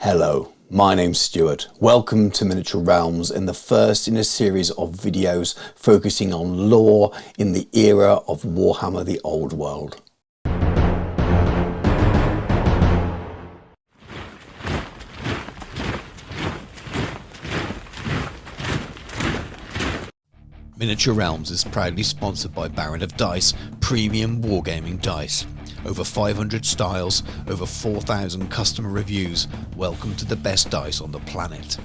Hello, my name's Stuart. Welcome to Miniature Realms and the first in a series of videos focusing on lore in the era of Warhammer the Old World. Miniature Realms is proudly sponsored by Baron of Dice, premium wargaming dice. Over 500 styles, over 4,000 customer reviews. Welcome to the best dice on the planet.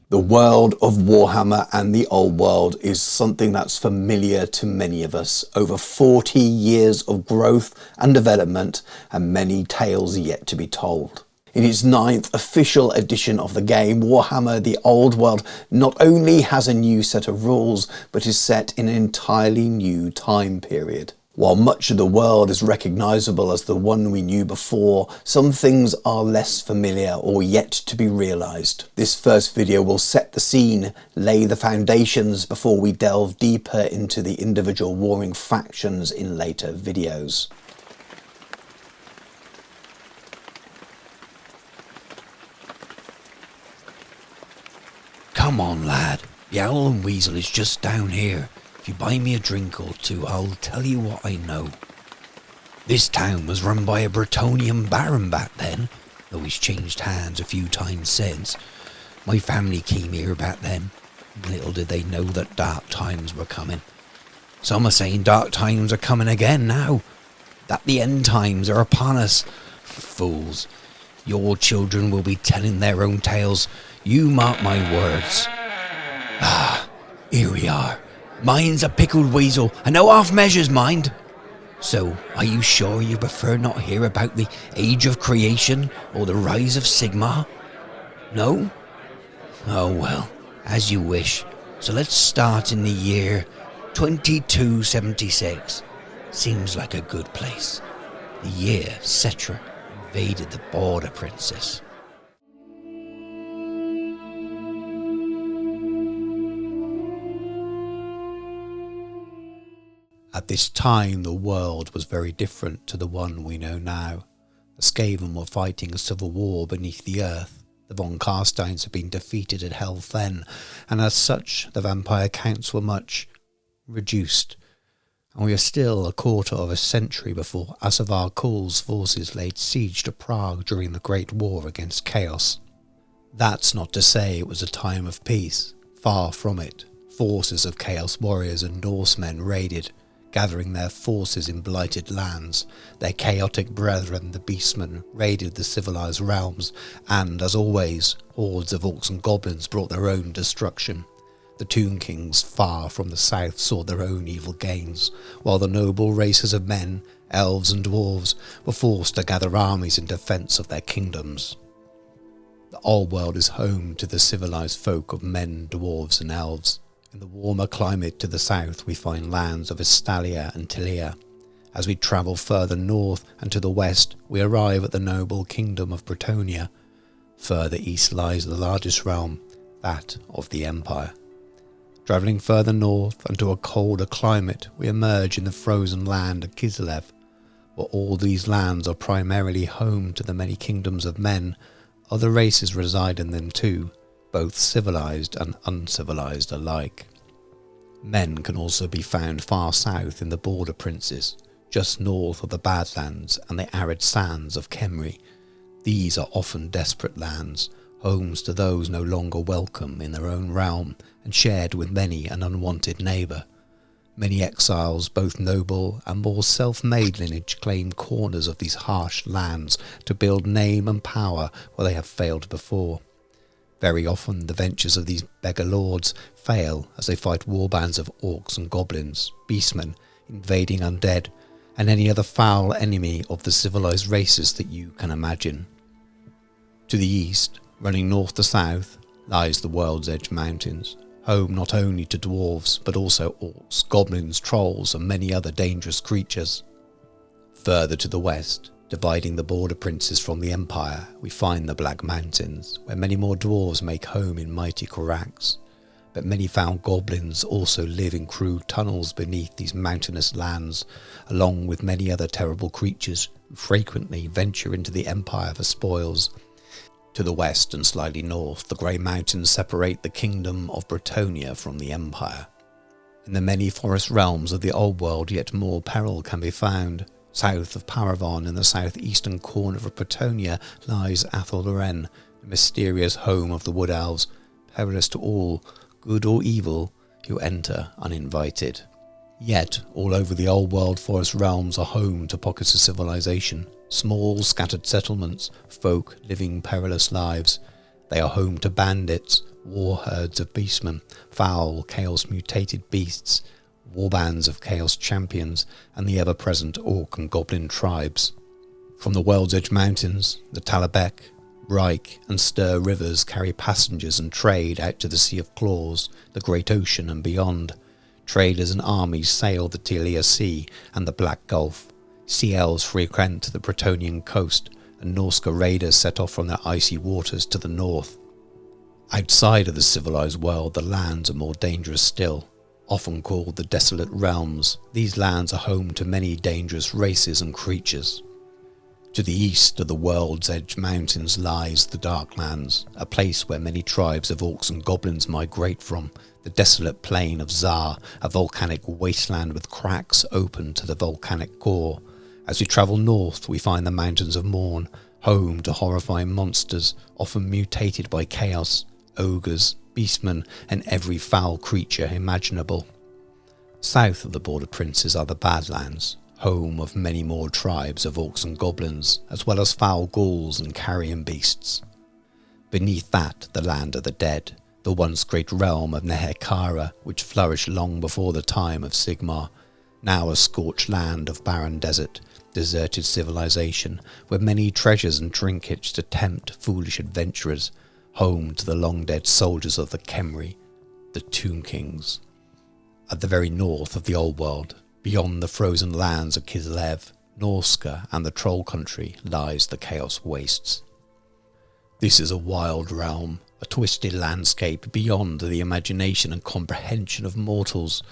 The world of Warhammer and the Old World is something that's familiar to many of us. Over 40 years of growth and development and many tales yet to be told. In its 9th official edition of the game, Warhammer the Old World not only has a new set of rules, but is set in an entirely new time period. While much of the world is recognisable as the one we knew before, some things are less familiar or yet to be realised. This first video will set the scene, lay the foundations before we delve deeper into the individual warring factions in later videos. Come on, lad. The Owl and Weasel is just down here. If you buy me a drink or two, I'll tell you what I know. This town was run by a Bretonnian baron back then, though he's changed hands a few times since. My family came here back then. Little did they know that dark times were coming. Some are saying dark times are coming again now. That the end times are upon us. Fools. Your children will be telling their own tales. You mark my words. Here we are. Mine's a pickled weasel, and no half measures, mind. So, are you sure you prefer not hear about the age of creation or the rise of Sigmar? No? Oh well, as you wish. So let's start in the year 2276. Seems like a good place. The year Cetra invaded the Border Princess. At this time, the world was very different to the one we know now. The Skaven were fighting a civil war beneath the earth. The Von Carsteins had been defeated at Helfen, and as such, the vampire counts were much reduced. And we are still a quarter of a century before Asavar Kul's forces laid siege to Prague during the Great War against Chaos. That's not to say it was a time of peace. Far from it. Forces of Chaos warriors and Norsemen raided, gathering their forces in blighted lands. Their chaotic brethren, the Beastmen, raided the civilized realms, and, as always, hordes of orcs and goblins brought their own destruction. The Tomb Kings, far from the south, saw their own evil gains, while the noble races of men, elves and dwarves, were forced to gather armies in defence of their kingdoms. The Old World is home to the civilized folk of men, dwarves and elves. In the warmer climate to the south we find lands of Estalia and Tilia. As we travel further north and to the west we arrive at the noble kingdom of Bretonnia. Further east lies the largest realm, that of the Empire. Travelling further north and to a colder climate we emerge in the frozen land of Kislev. While all these lands are primarily home to the many kingdoms of men, other races reside in them too, both civilized and uncivilized alike. Men can also be found far south in the Border Princes, just north of the Badlands and the arid sands of Khemri. These are often desperate lands, homes to those no longer welcome in their own realm and shared with many an unwanted neighbour. Many exiles, both noble and more self-made lineage, claim corners of these harsh lands to build name and power where they have failed before. Very often the ventures of these beggar lords fail as they fight warbands of orcs and goblins, beastmen, invading undead, and any other foul enemy of the civilized races that you can imagine. To the east, running north to south, lies the World's Edge Mountains, home not only to dwarves but also orcs, goblins, trolls and many other dangerous creatures. Further to the west, dividing the Border Princes from the Empire, we find the Black Mountains, where many more dwarves make home in mighty cracks. But many foul goblins also live in crude tunnels beneath these mountainous lands, along with many other terrible creatures who frequently venture into the Empire for spoils. To the west and slightly north, the grey mountains separate the kingdom of Bretonnia from the Empire. In the many forest realms of the old world, yet more peril can be found. South of Paravon, in the southeastern corner of Bretonnia, lies Athel-Loren, the mysterious home of the wood elves, perilous to all, good or evil, who enter uninvited. Yet, all over the old world, forest realms are home to pockets of civilization, small scattered settlements, folk living perilous lives. They are home to bandits, war herds of beastmen, foul, chaos-mutated beasts, warbands of chaos champions, and the ever-present orc and goblin tribes. From the World's Edge Mountains, the Talabek, Reich and Stir rivers carry passengers and trade out to the Sea of Claws, the Great Ocean and beyond. Traders and armies sail the Telia Sea and the Black Gulf. Sea elves frequent the Bretonnian coast, and Norska raiders set off from their icy waters to the north. Outside of the civilized world, the lands are more dangerous still. Often called the desolate realms, these lands are home to many dangerous races and creatures. To the east of the World's Edge Mountains lies the Darklands, a place where many tribes of orcs and goblins migrate from, the desolate plain of Zar, a volcanic wasteland with cracks open to the volcanic core. As we travel north, we find the Mountains of Morn, home to horrifying monsters, often mutated by chaos, ogres, beastmen, and every foul creature imaginable. South of the Border Princes are the Badlands, home of many more tribes of orcs and goblins, as well as foul ghouls and carrion beasts. Beneath that, the land of the dead, the once great realm of Nehekara, which flourished long before the time of Sigmar, now a scorched land of barren desert, deserted civilization, where many treasures and trinkets to tempt foolish adventurers, home to the long-dead soldiers of the Khemri, the Tomb Kings. At the very north of the old world, beyond the frozen lands of Kislev, Norska and the Troll Country, lies the Chaos Wastes. This is a wild realm, a twisted landscape beyond the imagination and comprehension of mortals.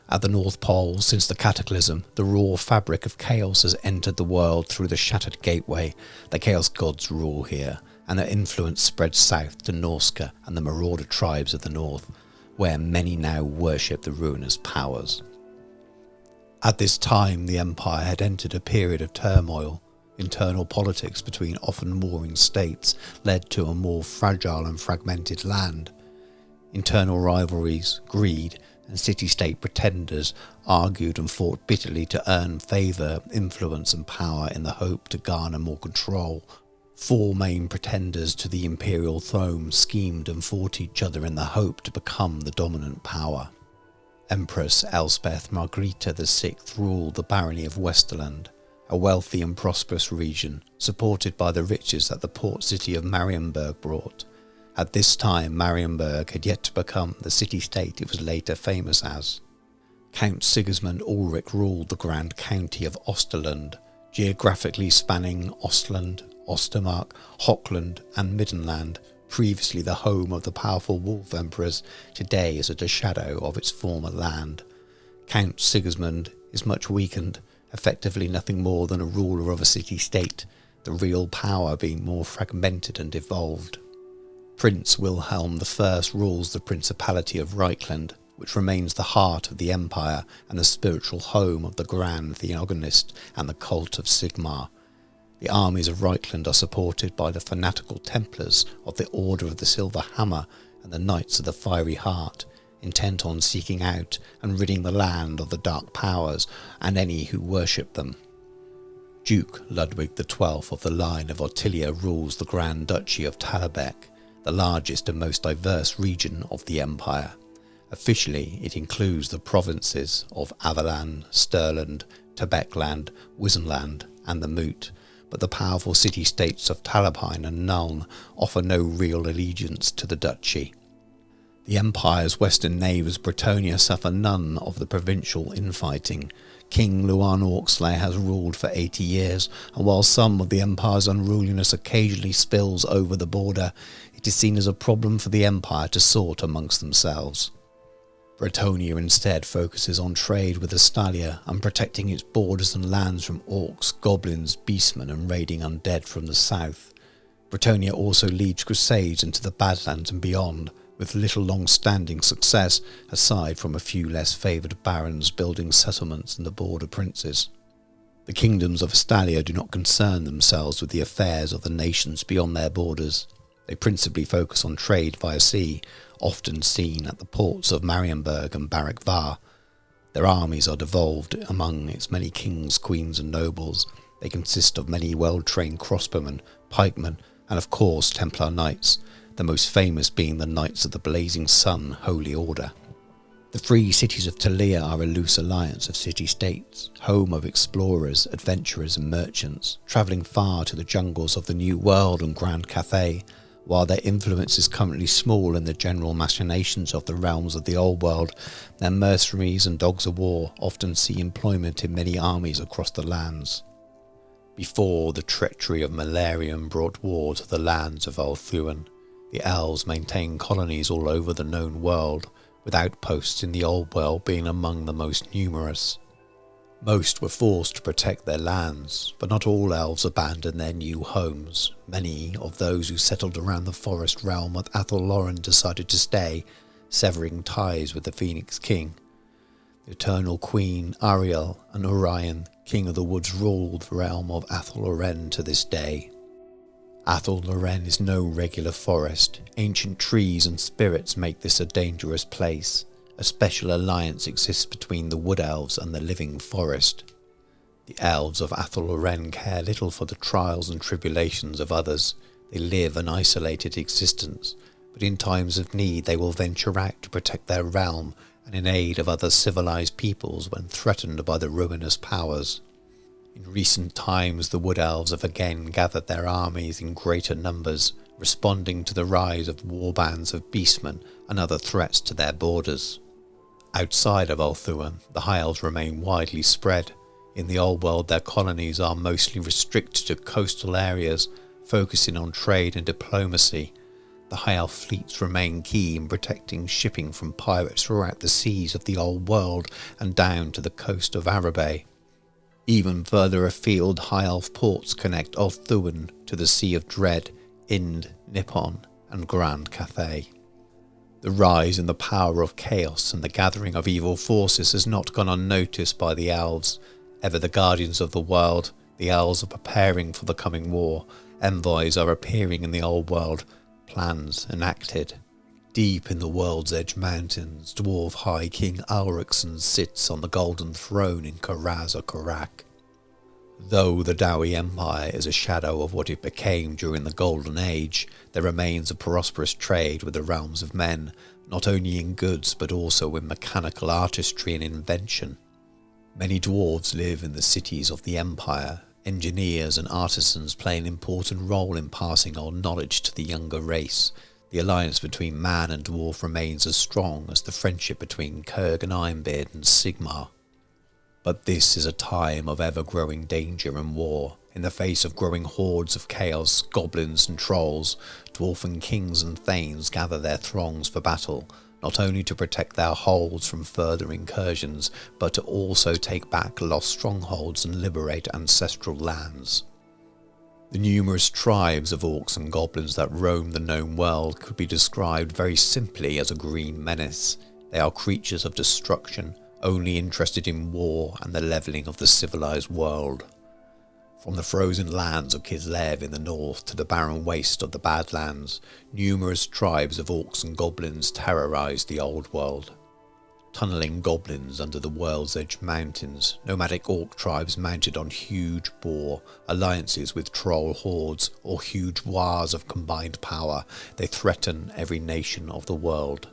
At the North Pole, since the Cataclysm, the raw fabric of chaos has entered the world through the shattered gateway. The Chaos Gods rule here, and their influence spreads south to Norska and the marauder tribes of the north, where many now worship the ruinous powers. At this time, the Empire had entered a period of turmoil. Internal politics between often warring states led to a more fragile and fragmented land. Internal rivalries, greed, and city-state pretenders argued and fought bitterly to earn favour, influence and power in the hope to garner more control. Four main pretenders to the imperial throne schemed and fought each other in the hope to become the dominant power. Empress Elspeth Margarita VI ruled the barony of Westerland, a wealthy and prosperous region, supported by the riches that the port city of Marienburg brought. At this time, Marienburg had yet to become the city-state it was later famous as. Count Sigismund Ulrich ruled the Grand County of Osterland, geographically spanning Ostland, Ostermark, Hochland and Middenland, previously the home of the powerful wolf emperors, today is a shadow of its former land. Count Sigismund is much weakened, effectively nothing more than a ruler of a city-state, the real power being more fragmented and devolved. Prince Wilhelm I rules the Principality of Reichland, which remains the heart of the Empire and the spiritual home of the Grand Theogonist and the cult of Sigmar. The armies of Reichland are supported by the fanatical Templars of the Order of the Silver Hammer and the Knights of the Fiery Heart, intent on seeking out and ridding the land of the dark powers and any who worship them. Duke Ludwig XII of the line of Ottilia rules the Grand Duchy of Talabek, the largest and most diverse region of the Empire. Officially, it includes the provinces of Avalan, Stirland, Tebekland, Wisenland and the Moot, but the powerful city-states of Talabheim and Nuln offer no real allegiance to the duchy. The Empire's western neighbours Bretonnia suffer none of the provincial infighting. King Luan Orksley has ruled for 80 years, and while some of the Empire's unruliness occasionally spills over the border, it is seen as a problem for the Empire to sort amongst themselves. Bretonnia instead focuses on trade with Astalia and protecting its borders and lands from orcs, goblins, beastmen and raiding undead from the south. Bretonnia also leads crusades into the Badlands and beyond, with little long-standing success aside from a few less favoured barons building settlements in the border princes. The kingdoms of Estalia do not concern themselves with the affairs of the nations beyond their borders. They principally focus on trade via sea, often seen at the ports of Marienburg and Barak Var. Their armies are devolved among its many kings, queens and nobles. They consist of many well-trained crossbowmen, pikemen, and of course Templar knights, the most famous being the Knights of the Blazing Sun Holy Order. The free cities of Talia are a loose alliance of city-states, home of explorers, adventurers and merchants, travelling far to the jungles of the New World and Grand Cathay. While their influence is currently small in the general machinations of the realms of the Old World, their mercenaries and dogs of war often see employment in many armies across the lands. Before the treachery of Malarian brought war to the lands of Ulthuan, the elves maintained colonies all over the known world, with outposts in the Old World being among the most numerous. Most were forced to protect their lands, but not all elves abandoned their new homes. Many of those who settled around the forest realm of Athel-Loren decided to stay, severing ties with the Phoenix King. The Eternal Queen, Ariel, and Orion, King of the Woods, ruled the realm of Athel-Loren to this day. Athel-Loren is no regular forest. Ancient trees and spirits make this a dangerous place. A special alliance exists between the Wood Elves and the living forest. The elves of Athel-Loren care little for the trials and tribulations of others. They live an isolated existence, but in times of need they will venture out to protect their realm and in aid of other civilized peoples when threatened by the ruinous powers. In recent times the Wood Elves have again gathered their armies in greater numbers, responding to the rise of war bands of beastmen and other threats to their borders. Outside of Ulthuan, the High Elves remain widely spread. In the Old World their colonies are mostly restricted to coastal areas, focusing on trade and diplomacy. The High Elf fleets remain key in protecting shipping from pirates throughout the seas of the Old World and down to the coast of Arabe. Even further afield, High Elf ports connect Ulthuan to the Sea of Dread, Ind, Nippon, and Grand Cathay. The rise in the power of chaos and the gathering of evil forces has not gone unnoticed by the elves. Ever the guardians of the world, the elves are preparing for the coming war. Envoys are appearing in the Old World, plans enacted. Deep in the World's Edge Mountains, Dwarf High King Alrixon sits on the Golden Throne in Karaz or Karak. Though the Dowie Empire is a shadow of what it became during the Golden Age, there remains a prosperous trade with the realms of men, not only in goods but also in mechanical artistry and invention. Many dwarves live in the cities of the Empire. Engineers and artisans play an important role in passing on knowledge to the younger race. The alliance between man and dwarf remains as strong as the friendship between Kurg and Ironbeard and Sigmar. But this is a time of ever-growing danger and war. In the face of growing hordes of chaos, goblins and trolls, dwarfen kings and thanes gather their throngs for battle, not only to protect their holds from further incursions, but to also take back lost strongholds and liberate ancestral lands. The numerous tribes of orcs and goblins that roam the known world could be described very simply as a green menace. They are creatures of destruction, only interested in war and the levelling of the civilized world. From the frozen lands of Kislev in the north to the barren waste of the Badlands, numerous tribes of orcs and goblins terrorise the old world. Tunnelling goblins under the World's Edge Mountains, nomadic orc tribes mounted on huge boar, alliances with troll hordes, or huge wars of combined power, they threaten every nation of the world.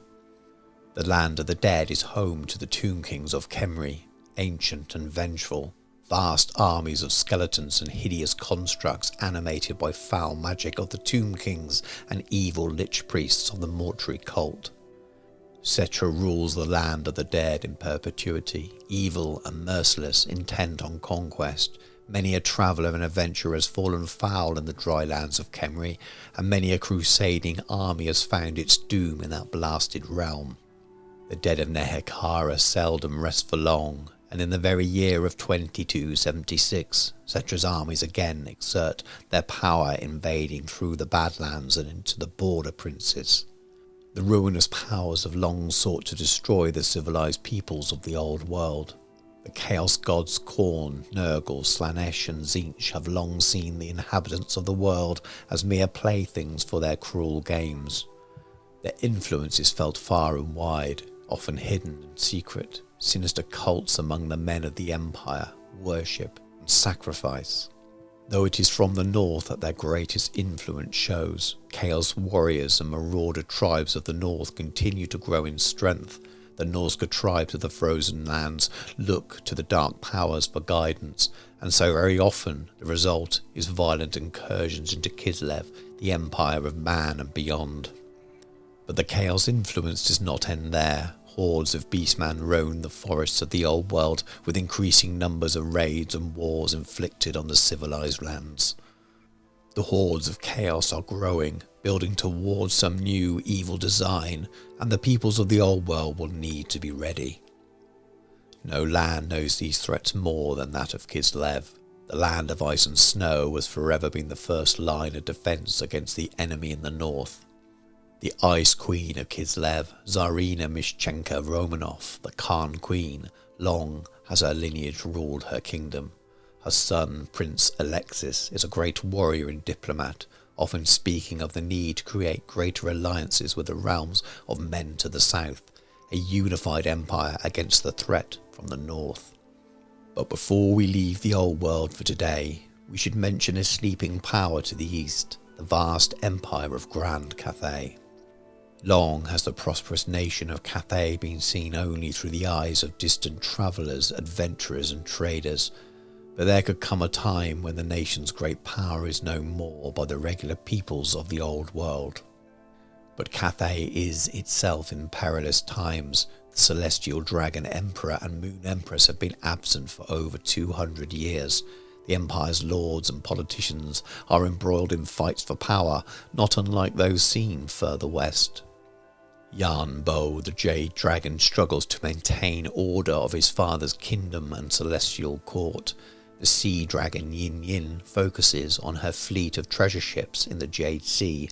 The land of the dead is home to the Tomb Kings of Khemri, ancient and vengeful, vast armies of skeletons and hideous constructs animated by foul magic of the Tomb Kings and evil lich priests of the mortuary cult. Setra rules the land of the dead in perpetuity, evil and merciless, intent on conquest. Many a traveller and adventurer has fallen foul in the dry lands of Khemri, and many a crusading army has found its doom in that blasted realm. The dead of Nehekhara seldom rest for long. and in the very year of 2276, Setra's armies again exert their power, invading through the Badlands and into the border princes. The ruinous powers have long sought to destroy the civilized peoples of the old world. The chaos gods Khorne, Nurgle, Slanesh and Tzeentch have long seen the inhabitants of the world as mere playthings for their cruel games. Their influence is felt far and wide, often hidden and secret. Sinister cults among the men of the Empire, worship and sacrifice. Though it is from the north that their greatest influence shows, chaos warriors and marauder tribes of the north continue to grow in strength. The Norsca tribes of the frozen lands look to the dark powers for guidance, and so very often the result is violent incursions into Kislev, the empire of man and beyond. But the chaos influence does not end there. Hordes of beastmen roam the forests of the old world, with increasing numbers of raids and wars inflicted on the civilized lands. The hordes of chaos are growing, building towards some new evil design, and the peoples of the old world will need to be ready. No land knows these threats more than that of Kislev. The land of ice and snow has forever been the first line of defense against the enemy in the north. The Ice Queen of Kislev, Tsarina Mishchenka Romanov, the Khan Queen, long has her lineage ruled her kingdom. Her son, Prince Alexis, is a great warrior and diplomat, often speaking of the need to create greater alliances with the realms of men to the south, a unified empire against the threat from the north. But before we leave the old world for today, we should mention a sleeping power to the east, the vast empire of Grand Cathay. Long has the prosperous nation of Cathay been seen only through the eyes of distant travellers, adventurers and traders, but there could come a time when the nation's great power is known more by the regular peoples of the old world. But Cathay is itself in perilous times. The celestial dragon emperor and moon empress have been absent for over 200 years. The empire's lords and politicians are embroiled in fights for power, not unlike those seen further west. Yan Bo, the jade dragon, struggles to maintain order of his father's kingdom and celestial court. The sea dragon Yin Yin focuses on her fleet of treasure ships in the Jade Sea.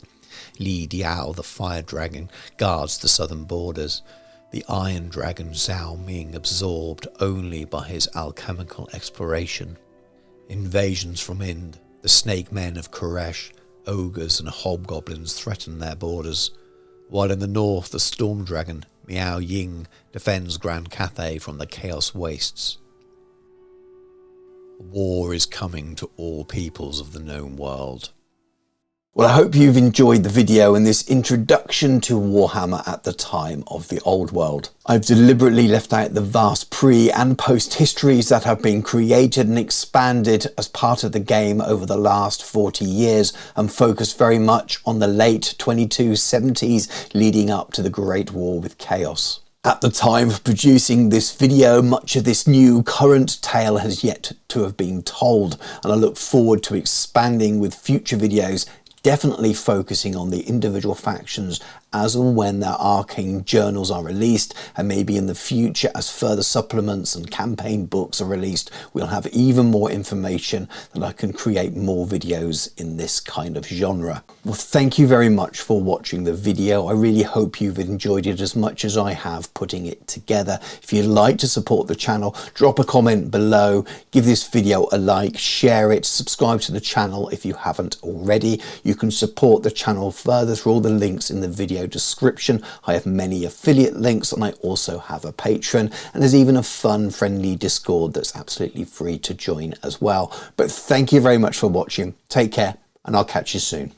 Li Diao, the fire dragon, guards the southern borders. The iron dragon Zhao Ming, absorbed only by his alchemical exploration. Invasions from Ind, the snake men of Koresh, ogres and hobgoblins threaten their borders, while in the north the storm dragon Miao Ying defends Grand Cathay from the chaos wastes. War is coming to all peoples of the known world. Well, I hope you've enjoyed the video and this introduction to Warhammer at the time of the old world. I've deliberately left out the vast pre- and post-histories that have been created and expanded as part of the game over the last 40 years and focused very much on the late 2270s leading up to the Great War with Chaos. At the time of producing this video, much of this new current tale has yet to have been told, and I look forward to expanding with future videos, definitely focusing on the individual factions as and when their arcane journals are released, and maybe in the future as further supplements and campaign books are released, we'll have even more information that I can create more videos in this kind of genre. Well, thank you very much for watching the video. I really hope you've enjoyed it as much as I have putting it together. If you'd like to support the channel, drop a comment below, give this video a like, share it, subscribe to the channel if you haven't already. You can support the channel further through all the links in the video description. I have many affiliate links and I also have a Patreon, and there's even a fun friendly Discord that's absolutely free to join as well. But thank you very much for watching. Take care and I'll catch you soon.